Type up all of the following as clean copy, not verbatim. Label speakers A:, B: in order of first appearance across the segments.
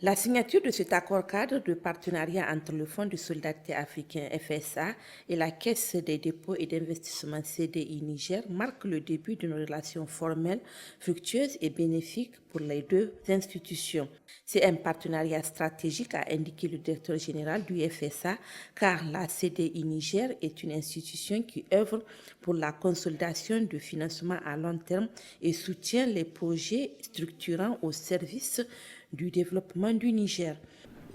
A: La signature de cet accord-cadre de partenariat entre le Fonds de solidarité africain FSA et la Caisse des dépôts et d'investissement CDI Niger marque le début d'une relation formelle, fructueuse et bénéfique pour les deux institutions. C'est un partenariat stratégique, a indiqué le directeur général du FSA, car la CDI Niger est une institution qui œuvre pour la consolidation du financement à long terme et soutient les projets structurants au service du développement du Niger.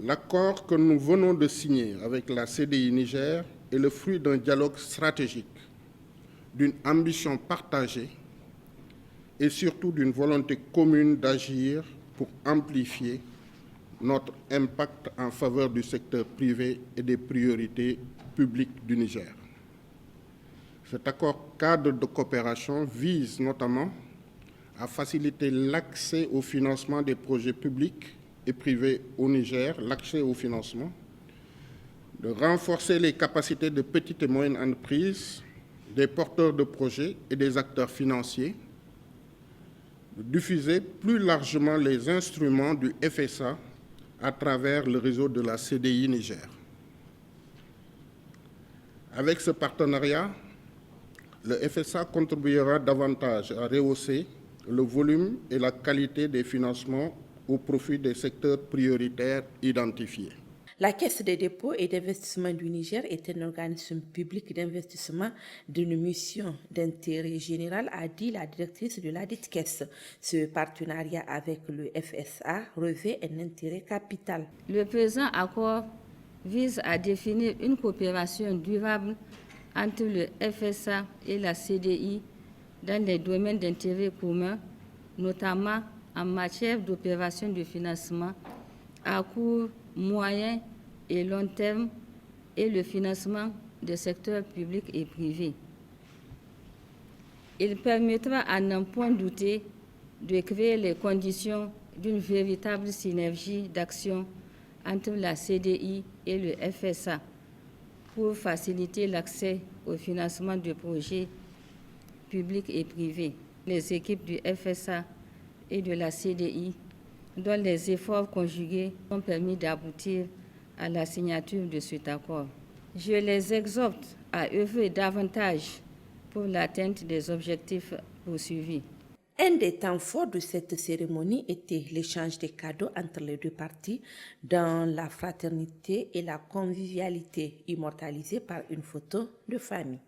B: L'accord que nous venons de signer avec la CDI Niger est le fruit d'un dialogue stratégique, d'une ambition partagée et surtout d'une volonté commune d'agir pour amplifier notre impact en faveur du secteur privé et des priorités publiques du Niger. Cet accord cadre de coopération vise notamment à faciliter l'accès au financement des projets publics et privés au Niger, l'accès au financement, de renforcer les capacités de petites et moyennes entreprises, des porteurs de projets et des acteurs financiers, de diffuser plus largement les instruments du FSA à travers le réseau de la CDI Niger. Avec ce partenariat, le FSA contribuera davantage à rehausser le volume et la qualité des financements au profit des secteurs prioritaires identifiés.
A: La Caisse des dépôts et d'investissement du Niger est un organisme public d'investissement d'une mission d'intérêt général, a dit la directrice de la dite caisse. Ce partenariat avec le FSA revêt un intérêt capital.
C: Le présent accord vise à définir une coopération durable entre le FSA et la CDI dans les domaines d'intérêt commun, notamment en matière d'opérations de financement à court, moyen et long terme et le financement des secteurs publics et privés. Il permettra à n'en point douter de créer les conditions d'une véritable synergie d'action entre la CDI et le FSA pour faciliter l'accès au financement de projets publics et privés. Les équipes du FSA et de la CDI, dont les efforts conjugués ont permis d'aboutir à la signature de cet accord. Je les exhorte à œuvrer davantage pour l'atteinte des objectifs poursuivis.
A: Un des temps forts de cette cérémonie était l'échange des cadeaux entre les deux parties dans la fraternité et la convivialité, immortalisée par une photo de famille.